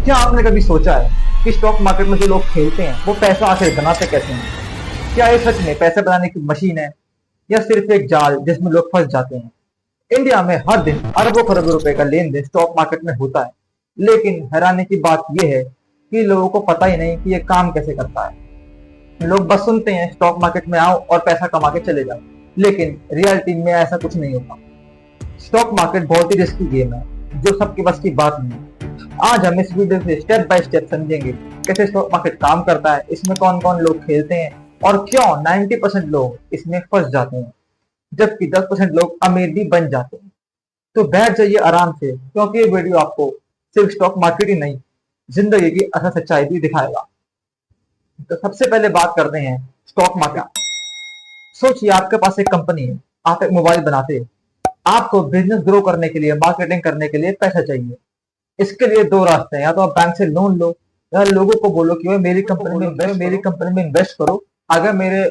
क्या आपने कभी सोचा है कि स्टॉक मार्केट में जो लोग खेलते हैं वो पैसा आखिर बनाते कैसे हैं? क्या ये सच में पैसे बनाने की मशीन है या सिर्फ एक जाल जिसमें लोग फंस जाते हैं? इंडिया में हर दिन अरबों खरबों रुपए का लेन देन स्टॉक मार्केट में होता है, लेकिन हैरानी की बात यह है कि लोगों को पता ही नहीं कि ये काम कैसे करता है। लोग बस सुनते हैं स्टॉक मार्केट में आओ और पैसा कमा के चले जाओ, लेकिन रियलिटी में ऐसा कुछ नहीं होता। स्टॉक मार्केट बहुत ही रिस्की गेम है जो सबके बस की बात नहीं है। आज हम इस वीडियो से स्टेप बाय स्टेप समझेंगे कैसे स्टॉक मार्केट काम करता है, इसमें कौन कौन लोग खेलते हैं और क्यों 90% लोग इसमें फंस जाते हैं जबकि 10% लोग अमीर भी बन जाते हैं। तो बैठ जाइए आराम से, क्योंकि ये वीडियो आपको सिर्फ स्टॉक मार्केट ही नहीं, जिंदगी की असल सच्चाई भी दिखाएगा। तो सबसे पहले बात करते हैं स्टॉक मार्केट। सोचिए आपके पास एक कंपनी है, आप एक मोबाइल बनाते हैं। आपको बिजनेस ग्रो करने के लिए, मार्केटिंग करने के लिए पैसा चाहिए। इसके लिए दो रास्ते हैं, या तो आप बैंक से लोन लो या लोगों को बोलो कि भाई मेरी कंपनी में इन्वेस्ट करो, अगर मेरे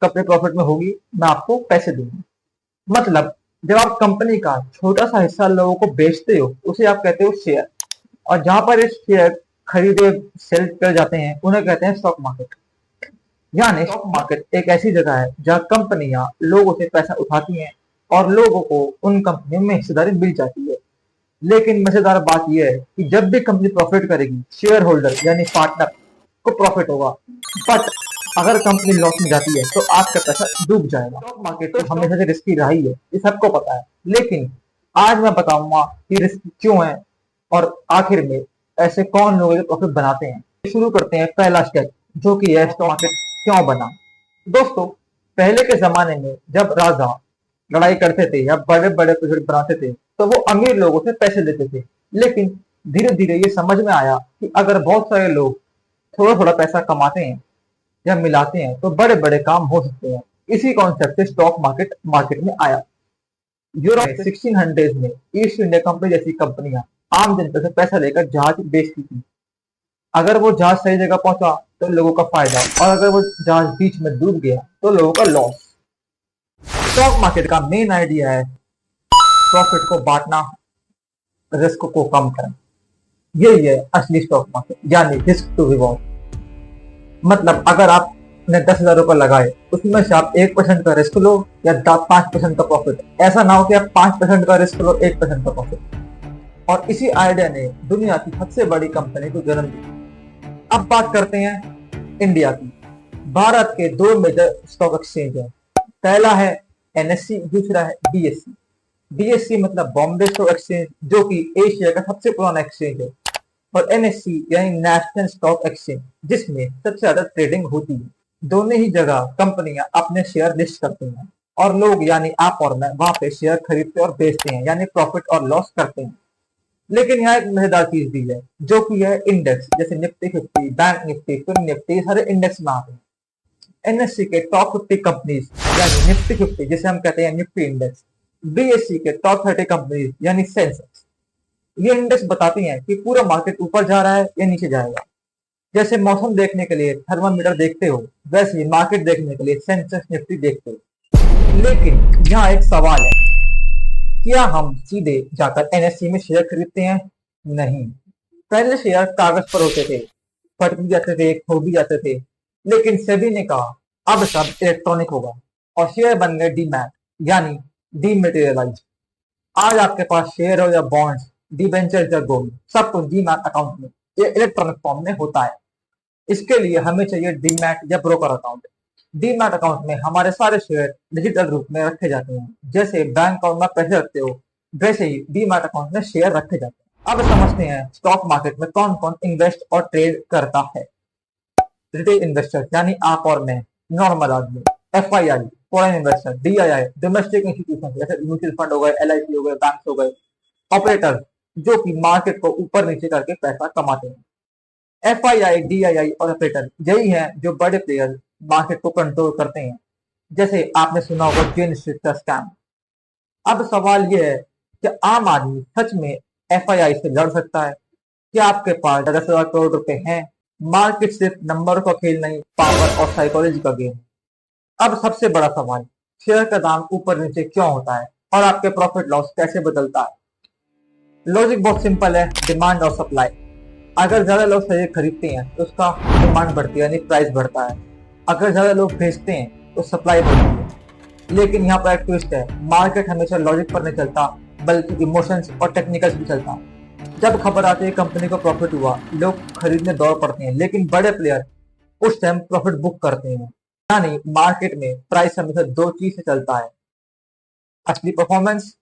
कंपनी प्रॉफिट में होगी मैं आपको पैसे दूंगा। मतलब जब आप कंपनी का छोटा सा हिस्सा लोगों को बेचते हो उसे आप कहते हो शेयर, और जहां पर ये शेयर खरीदे सेल कर जाते हैं उन्हें कहते हैं स्टॉक मार्केट। यानी स्टॉक मार्केट एक ऐसी जगह है जहां कंपनियां लोगों से पैसा उठाती हैं और लोगों को उन कंपनियों में हिस्सेदारी मिल जाती है। लेकिन मजेदार बात यह है कि जब भी कंपनी प्रॉफिट करेगी शेयर होल्डर यानी पार्टनर को प्रॉफिट होगा, बट अगर कंपनी लॉस में जाती है तो आपका पैसा डूब जाएगा। स्टॉक मार्केट तो हमेशा से रिस्की रही है, ये सबको पता है, लेकिन आज मैं बताऊंगा कि रिस्क क्यों है और आखिर में ऐसे कौन लोग प्रॉफिट बनाते हैं। शुरू करते हैं पहला स्टेप, जो कि है स्टॉक मार्केट क्यों बना। दोस्तों, पहले के जमाने में जब राजा लड़ाई करते थे या बड़े बड़े प्रोजेक्ट बनाते थे तो वो अमीर लोगों से पैसे लेते थे, लेकिन धीरे धीरे ये समझ में आया कि अगर बहुत सारे लोग थोड़ा थोड़ा पैसा कमाते हैं या मिलाते हैं तो बड़े बड़े काम हो सकते हैं। इसी कॉन्सेप्ट से स्टॉक मार्केट मार्केट में आया। यूरोप में 1600 में ईस्ट इंडिया कंपनी जैसी कंपनियां आम जनता से पैसा लेकर जहाज बेचती थी। अगर वो जहाज सही जगह पहुंचा तो लोगों का फायदा, और अगर वो जहाज बीच में डूब गया तो लोगों का लॉस। स्टॉक मार्केट का मेन आइडिया है प्रॉफिट को बांटना, रिस्क को कम करना। यही है असली स्टॉक मार्केट, यानी रिस्क टू रिवॉर्ड। मतलब अगर आपने 10,000 रुपए लगाए, उसमें से आप 1% का रिस्क लो या 5% का प्रॉफिट। ऐसा ना हो कि आप 5% का रिस्क लो, 1% का प्रॉफिट। और इसी आइडिया ने दुनिया की सबसे बड़ी कंपनी को जन्म दी। अब बात करते हैं इंडिया की। भारत के दो मेजर स्टॉक एक्सचेंज है, पहला है एनएससी, दूसरा है बीएससी। बीएससी मतलब बॉम्बे स्टॉक एक्सचेंज, जो कि एशिया का सबसे पुराना एक्सचेंज है, और एनएससी यानी नेशनल स्टॉक एक्सचेंज, जिसमें सबसे ज्यादा ट्रेडिंग होती है। दोनों ही जगह कंपनियां अपने शेयर लिस्ट करती हैं और लोग यानी आप और मैं वहां पे शेयर खरीदते और बेचते हैं, यानी प्रॉफिट और लॉस करते हैं। लेकिन यहाँ एक मजेदार चीज भी है, जो कि है इंडेक्स। जैसे Nifty 50, bank Nifty, fin Nifty, सारे इंडेक्स में आते हैं। एनएससी के टॉप 50 कंपनीज यानी निफ्टी 50, जिसे हम कहते हैं निफ्टी इंडेक्स। बीएससी के टॉप 30 कंपनीज यानी सेंसेक्स। ये इंडेक्स बताती हैं कि पूरा मार्केट ऊपर जा रहा है या नीचे जाएगा। जैसे मौसम देखने के लिए थर्मामीटर देखते हो, वैसे ही मार्केट देखने के लिए सेंसेक्स निफ्टी देखते हो। लेकिन यहाँ एक सवाल है, क्या हम सीधे जाकर एनएससी में शेयर खरीदते हैं? नहीं। पहले शेयर कागज पर होते थे, फट भी जाते थे, खो भी जाते थे, लेकिन सेबी ने कहा अब सब इलेक्ट्रॉनिक होगा और शेयर बन गए डीमैट यानी डीमेटेरियलाइज। आज आपके पास शेयर हो या बॉन्ड्स, डिबेंचर या गोल्ड, सब कुछ डीमैट अकाउंट में इलेक्ट्रॉनिक फॉर्म में होता है। इसके लिए हमें चाहिए डीमैट या ब्रोकर अकाउंट। डीमैट अकाउंट में हमारे सारे शेयर डिजिटल रूप में रखे जाते हैं। जैसे बैंक अकाउंट में पैसे रखते हो, वैसे ही डीमैट अकाउंट में शेयर रखे जाते हैं। अब समझते हैं स्टॉक मार्केट में कौन कौन इन्वेस्ट और ट्रेड करता है। रिटेल इन्वेस्टर यानी आप और मैं, नॉर्मल आदमी। FII foreign investor, DII domestic institution जैसे म्यूचुअल फंड हो गए, एलआईसी हो गए, बैंक हो गए। ऑपरेटर जो कि मार्केट को ऊपर नीचे करके पैसा कमाते हैं। एफआईआई, डीआईआई और ऑपरेटर यही हैं जो बड़े प्लेयर मार्केट को कंट्रोल करते हैं। जैसे आपने सुना होगा जेन स्ट्रीट का स्कैम। अब सवाल यह है कि आम आदमी सच में एफआईआई से लड़ सकता है? क्या आपके पास 10,000 करोड़ रुपए हैं? मार्केट सिर्फ नंबर का खेल नहीं, पावर और साइकोलॉजी का गेम। अब सबसे बड़ा सवाल, शेयर का दाम ऊपर नीचे क्यों होता है और आपके प्रॉफिट लॉस कैसे बदलता है? लॉजिक बहुत सिंपल है, डिमांड और सप्लाई। अगर ज्यादा लोग शेयर खरीदते हैं तो उसका डिमांड बढ़ती है, यानी प्राइस बढ़ता है। अगर ज्यादा लोग भेजते हैं तो सप्लाई बढ़ती है। लेकिन यहाँ पर एक ट्विस्ट है, मार्केट हमेशा लॉजिक पर नहीं चलता बल्कि इमोशंस और टेक्निकल्स भी चलता है। जब खबर आती है कंपनी को प्रॉफिट हुआ, लोग खरीदने दौड़ पड़ते हैं, लेकिन बड़े प्लेयर उस टाइम प्रॉफिट बुक करते हैं। यानी मार्केट में प्राइस हमेशा दो चीज से चलता है, असली परफॉर्मेंस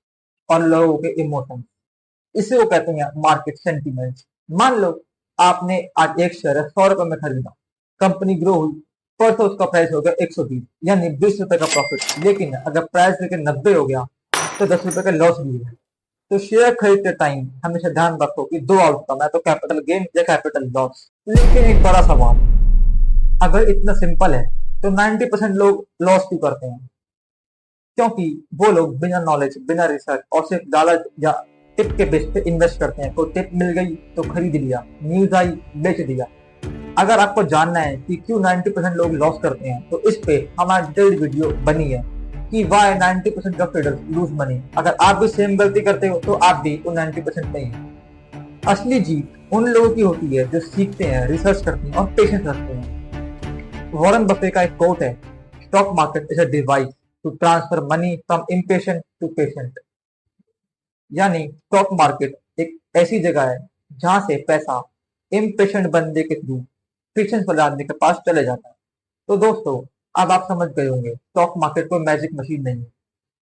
और लोगों के इमोशंस। इसे वो कहते हैं मार्केट सेंटीमेंट्स। मान लो आपने आज एक शेयर 100 रुपए में खरीदा, कंपनी ग्रो हुई, परसों उसका प्राइस हो गया 120, यानी 20 रुपए का प्रॉफिट। लेकिन अगर प्राइस लेके 90 हो गया तो 10 रुपए का लॉस भी है। तो शेयर खरीदते टाइम हमेशा ध्यान रखो कि दो आउटकम है, तो कैपिटल गेन या कैपिटल लॉस। लेकिन एक बड़ा सवाल, अगर इतना सिंपल है तो 90% लोग लॉस क्यों करते हैं? क्योंकि वो लोग बिना नॉलेज, बिना रिसर्च और सिर्फ लालच या टिप के बेस पे इन्वेस्ट करते हैं। कोई टिप मिल गई तो खरीद लिया, न्यूज आई बेच दिया। अगर आपको जानना है कि क्यों 90% लोग लॉस करते हैं तो इस पे हमारी डिटेल्ड वीडियो बनी है कि why 90% of traders lose money. अगर आप भी सेम गलती करते हो तो आप भी उन 90% नहीं है। असली जीत उन लोगों की होती है जो सीखते हैं, रिसर्च करते हैं और पेशेंस रखते हैं। वॉरेन बफे का एक कोट है, stock market is a device to transfer money from impatient to patient. यानी स्टॉक मार्केट एक ऐसी जगह है जहां से पैसा इम्पेशेंट बंदे के थ्रू पेशेंस वाले आदमी के पास चले जाता है। तो दोस्तों, अब आप समझ गए होंगे स्टॉक मार्केट कोई मैजिक मशीन नहीं है।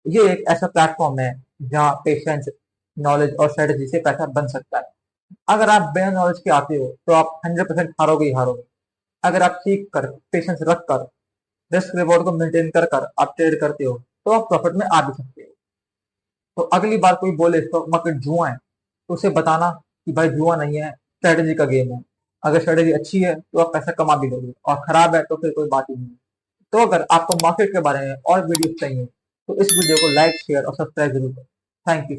ये एक ऐसा प्लेटफॉर्म है जहाँ पेशेंस, नॉलेज और स्ट्रेटेजी से पैसा बन सकता है। अगर आप बिना नॉलेज के आते हो तो आप 100% हारोगे ही हारोगे। अगर आप सीख कर, पेशेंस रख कर, रिस्क रिवॉर्ड को मेंटेन कर कर आप ट्रेड करते हो तो आप प्रॉफिट में आ भी सकते हो। तो अगली बार कोई बोले स्टॉक मार्केट जुआ है तो उसे बताना कि भाई जुआ नहीं है, स्ट्रेटेजी का गेम है। अगर स्ट्रेटेजी अच्छी है तो आप पैसा कमा भी लोगे, और खराब है तो फिर कोई बात ही नहीं है। तो अगर आपको मार्केट के बारे में और वीडियो चाहिए तो इस वीडियो को लाइक, शेयर और सब्सक्राइब जरूर करें। Thank you.